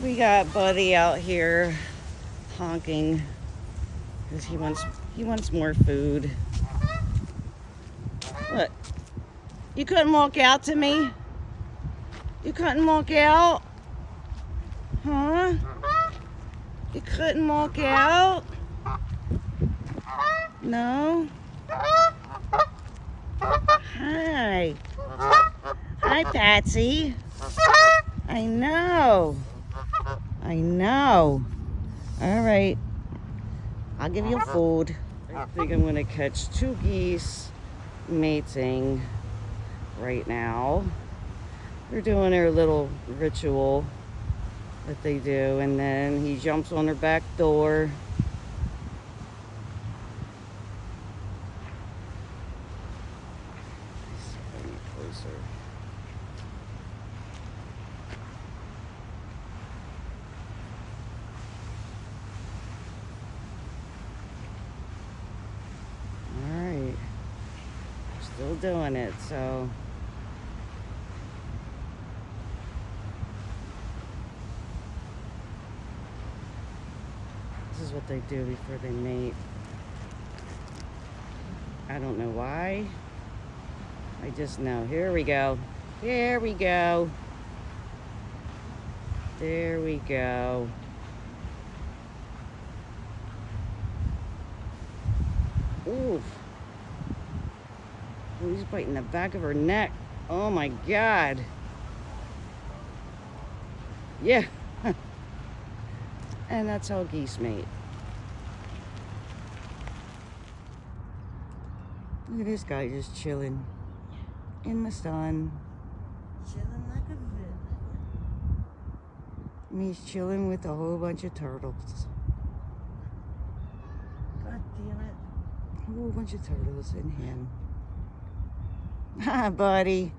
We got Buddy out here honking because he wants more food. Look, you couldn't walk out to me? You couldn't walk out? Huh? You couldn't walk out? No? Hi. Hi, Patsy. I know. I know. All right. I'll give you food. I think I'm going to catch 2 geese mating right now. They're doing their little ritual that they do, and then he jumps on their back door. Let's bring it closer. Alright. Still doing it, so this is what they do before they mate. I don't know why. I just know. Here we go. Here we go. There we go. Oof. Oh, he's biting the back of her neck. Oh my God. Yeah. And that's how geese mate. Look at this guy just chilling in the sun. Chilling like a villain. And he's chilling with a whole bunch of turtles. God damn it. A whole bunch of turtles in him. Hi, buddy.